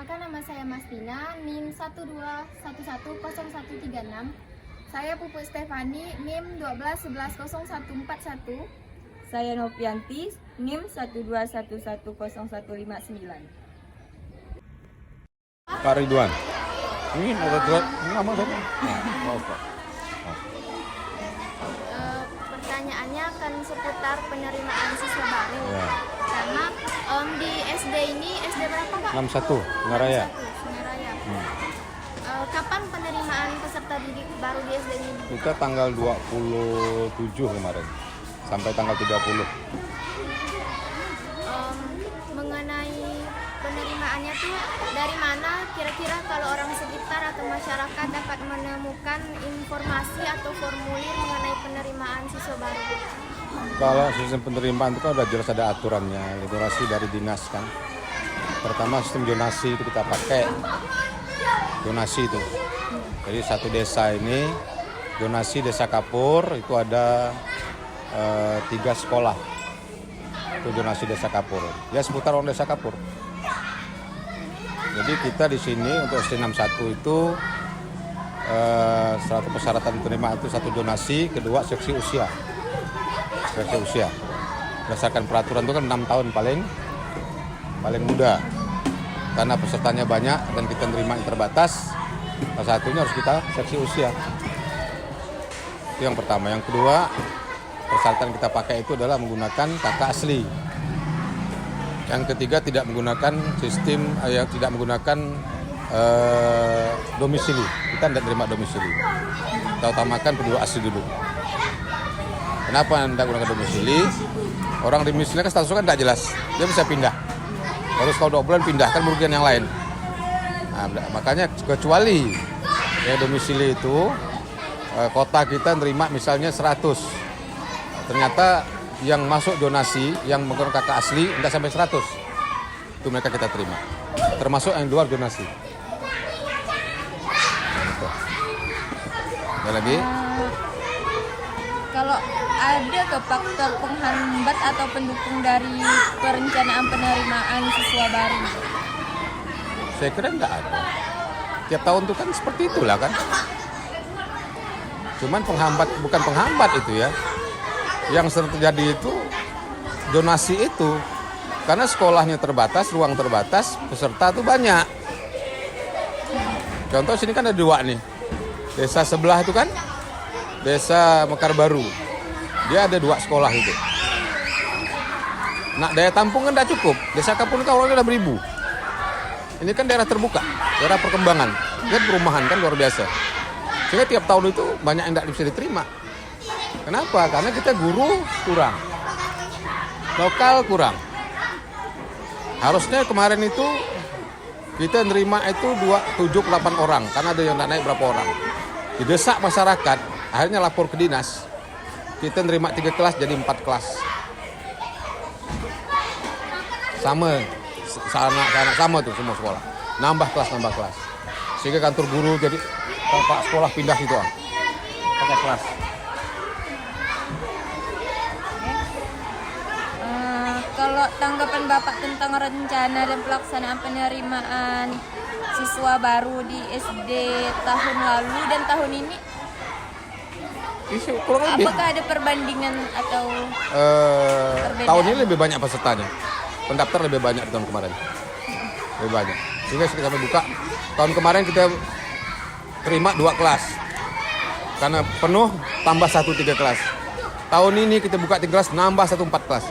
Perkenalkan, nama saya Mastina, NIM 121100136. Saya Puput Stefani, NIM 12110141. Saya Novianti, NIM 121100159. Pak Ridwan. Ini ada nama siapa? Pertanyaannya akan seputar penerimaan siswa baru. Ya. Karena di SD ini, SD berapa Pak? 61, Sungaraya. 61, Sungaraya. Kapan penerimaan peserta didik baru di SD ini? Kita tanggal 27 kemarin, sampai tanggal 30. Mengenai penerimaannya tuh dari mana kira-kira kalau orang sekitar atau masyarakat dapat menemukan informasi atau formulir mengenai penerimaan siswa baru? Kalau sistem penerimaan itu kan udah jelas ada aturannya, donasi dari dinas kan. Pertama sistem donasi itu kita pakai, donasi itu. Jadi satu desa ini, donasi desa Kapur itu ada 3 sekolah. Itu donasi desa Kapur. Ya seputar orang desa Kapur. Jadi kita di sini untuk SD 61 itu satu persyaratan penerimaan itu satu donasi, kedua seksi usia. Seksi usia. Berdasarkan peraturan itu kan 6 tahun paling muda. Karena pesertanya banyak dan kita nerima yang terbatas, salah satunya harus kita seksi usia. Itu yang pertama. Yang kedua, persyaratan kita pakai itu adalah menggunakan kakak asli. Yang ketiga, tidak menggunakan sistem yang tidak menggunakan domisili. Kita tidak terima domisili. Kita utamakan penduduk asli dulu. Kenapa tidak menggunakan domisili? Orang domisili kan statusnya kan tidak jelas. Dia bisa pindah. Baru sekali 2 bulan pindah, kan merugikan yang lain. Nah, makanya kecuali ya domisili itu kota kita nerima misalnya 100. Ternyata yang masuk donasi yang menggunakan kakak asli tidak sampai 100. Itu mereka kita terima. Termasuk yang luar donasi. Gitu. Ada lagi? Kalau ada ke faktor penghambat atau pendukung dari perencanaan penerimaan siswa baru? Saya kira enggak ada. Tiap tahun itu kan seperti itulah kan. Cuman penghambat, bukan penghambat itu ya. Yang sering terjadi itu donasi itu. Karena sekolahnya terbatas, ruang terbatas, peserta itu banyak. Contoh sini kan ada 2 nih. Desa sebelah itu kan, Desa Mekar Baru. Dia ada 2 sekolah itu. Nah, daya tampung kan tidak cukup. Desa Kapur itu orangnya udah beribu. Ini kan daerah terbuka, daerah perkembangan. Kan perumahan kan luar biasa. Sehingga tiap tahun itu banyak yang tidak bisa diterima. Kenapa? Karena kita guru kurang. Lokal kurang. Harusnya kemarin itu kita nerima itu 78 orang. Karena ada yang tidak naik berapa orang. Didesak masyarakat, akhirnya lapor ke dinas. Kita nerima 3 kelas jadi 4 kelas. Sama tuh semua sekolah. Nambah kelas. Sehingga kantor guru jadi pak sekolah pindah situ pakai kelas. Kalau tanggapan Bapak tentang rencana dan pelaksanaan penerimaan siswa baru di SD tahun lalu dan tahun ini, Kurang lebih. apakah ada perbandingan atau perbedaan? Tahun ini lebih banyak pesertanya. Pendaftar lebih banyak di tahun kemarin. Lebih banyak. Sehingga kita sampai buka. Tahun kemarin kita terima 2 kelas. Karena penuh tambah 1 3 kelas. Tahun ini kita buka 3 kelas nambah 1 4 kelas.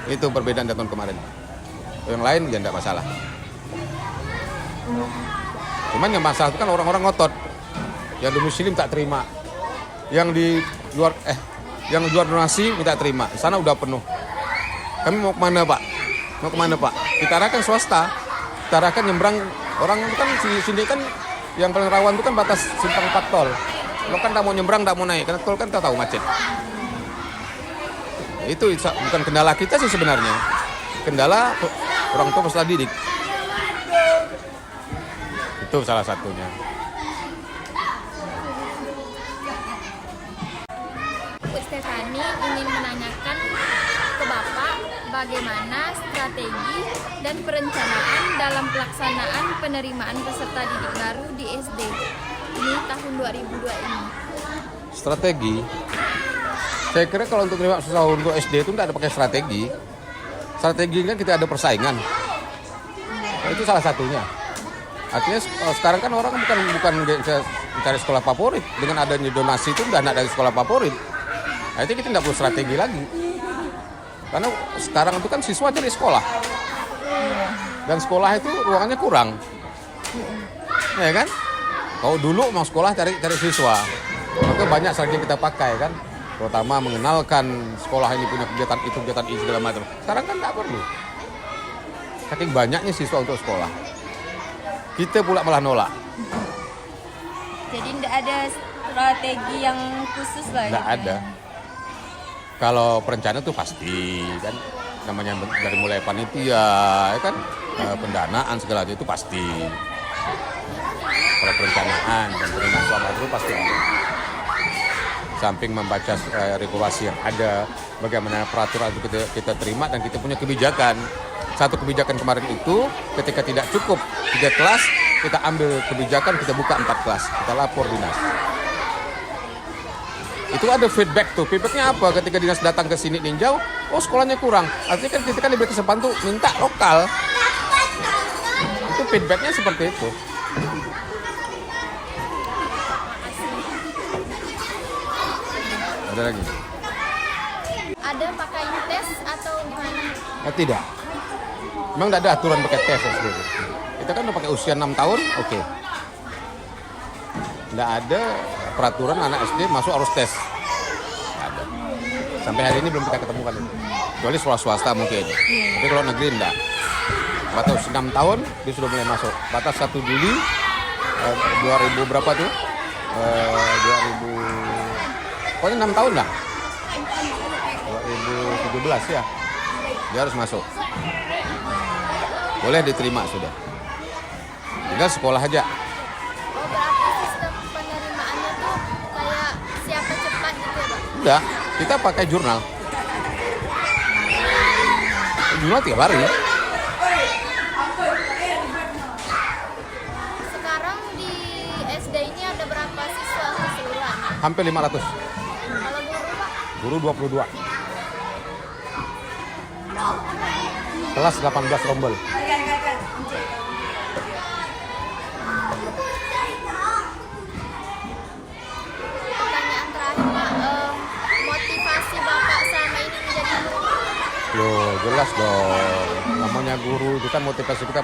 Itu perbedaan dari tahun kemarin. Yang lain ya tidak masalah. Cuman yang masalah itu kan orang-orang ngotot. Yang domisili tak terima. Yang di luar donasi minta terima. Di sana udah penuh. Kami mau kemana Pak? Kita arahkan swasta. Kita arahkan nyebrang. Orang itu kan sini kan yang paling rawan itu kan batas simpang 4 tol. Kalau kan tak mau nyebrang, tak mau naik. Karena tol kan kita tahu macet. Itu bukan kendala kita sih sebenarnya. Kendala orang tua peserta didik. Itu salah satunya. Bu Stefani ingin menanyakan ke Bapak bagaimana strategi dan perencanaan dalam pelaksanaan penerimaan peserta didik baru di SD ini tahun 2002 ini. Strategi, saya kira kalau untuk menerima siswa untuk SD itu tidak ada pakai strategi. Strategi kan kita ada persaingan. Nah, itu salah satunya. Artinya sekarang kan orang bukan mencari sekolah favorit. Dengan adanya donasi itu udah ada sekolah favorit. Nah, itu kita tidak perlu strategi lagi. Karena sekarang itu kan siswa cari sekolah. Dan sekolah itu ruangannya kurang. Ya kan? Kalau dulu mau sekolah cari siswa. Maka banyak strategi kita pakai kan. Terutama mengenalkan sekolah ini punya kegiatan itu, kegiatan ini segala macam. Sekarang kan tidak perlu. Saking banyaknya siswa untuk sekolah. Kita pula malah nolak. Jadi tidak ada strategi yang khusus lah. Tidak ada. Kalau perencanaan itu pasti kan, namanya dari mulai panitia, ya kan, pendanaan segala itu pasti. Kalau perencanaan dan penerimaan siswa baru pasti ada. Samping membaca regulasi yang ada, bagaimana peraturan itu kita terima dan kita punya kebijakan. Satu kebijakan kemarin itu ketika tidak cukup 3 kelas, kita ambil kebijakan, kita buka 4 kelas, kita lapor dinas. Itu ada feedback tuh. Feedbacknya apa? Ketika dinas datang ke sini ninjau, oh sekolahnya kurang. Artinya kan kita kan diberi kesempatan tuh minta lokal. Itu feedbacknya seperti itu. Ada lagi? Ada pakai tes atau gimana? Tidak. Memang tidak ada aturan pakai tes SD. Kita kan udah pakai usia 6 tahun, oke. Tidak ada peraturan anak SD masuk harus tes. Nggak ada. Sampai hari ini belum kita ketemukan itu. Kecuali sekolah swasta mungkin. Tapi kalau negeri enggak. Batas 6 tahun dia sudah mulai masuk. Batas 1 Juli 2000 berapa tuh? 2000 pokoknya 6 tahun lah. 2017 ya. Dia harus masuk. Boleh diterima sudah. Tinggal sekolah aja. Oh, berarti sistem penerimaannya tuh kayak siapa cepat gitu ya, Pak? Enggak, kita pakai jurnal. Jurnal tiap hari. Sekarang di SD ini ada berapa siswa keseluruhan? Hampir 500. Kalau guru, Pak? Guru 22. Kelas 18 rombel. Pertanyaan terakhir, Pak. Motivasi Bapak selama ini menjadi guru? Loh, jelas dong. Namanya guru itu kan motivasi kita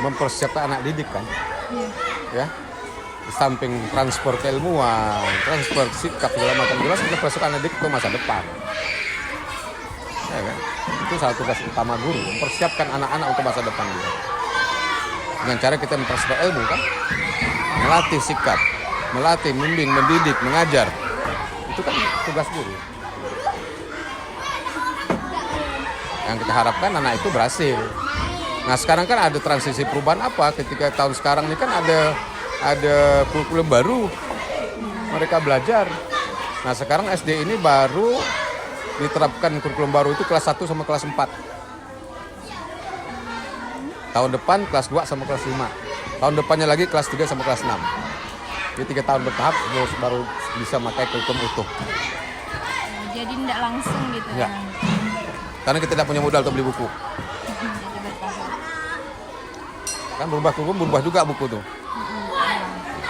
mempersiapkan anak didik kan. Ya. Di samping transfer keilmuan, transfer sikap segala macam, jelas kita persiapkan anak didik ke masa depan. Ya kan? Itu salah tugas utama guru, mempersiapkan anak-anak untuk masa depan juga. Dengan cara kita mempersiapkan ilmu kan, melatih sikap, melatih, membimbing, mendidik, mengajar. Itu kan tugas guru. Yang kita harapkan anak itu berhasil. Nah sekarang kan ada transisi perubahan apa? Ketika tahun sekarang ini kan ada kurikulum baru, mereka belajar. Nah sekarang SD ini baru diterapkan kurikulum baru itu kelas 1 sama kelas 4. Tahun depan kelas 2 sama kelas 5. Tahun depannya lagi kelas 3 sama kelas 6. Jadi 3 tahun bertahap baru bisa pakai kurikulum utuh. Jadi tidak langsung gitu. Ya. Karena kita tidak punya modal untuk beli buku. Kan berubah kurikulum, berubah juga buku tuh.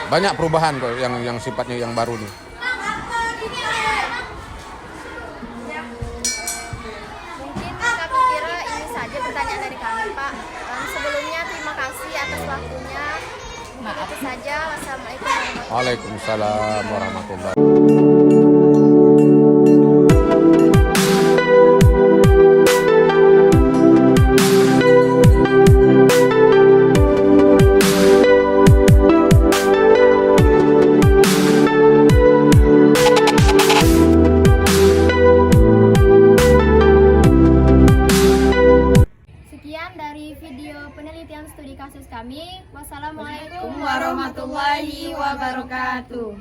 Banyak perubahan kok yang sifatnya yang baru nih. Mungkin kami kira ini saja pertanyaan dari kami, Pak. Sebelumnya terima kasih atas waktunya. Maaf. Itu saja. Wassalamualaikum warahmatullahi wabarakatuh. Waalaikumsalam warahmatullahi. Sekian dari video penelitian studi kasus kami. Wassalamualaikum Warahmatullahi wabarakatuh.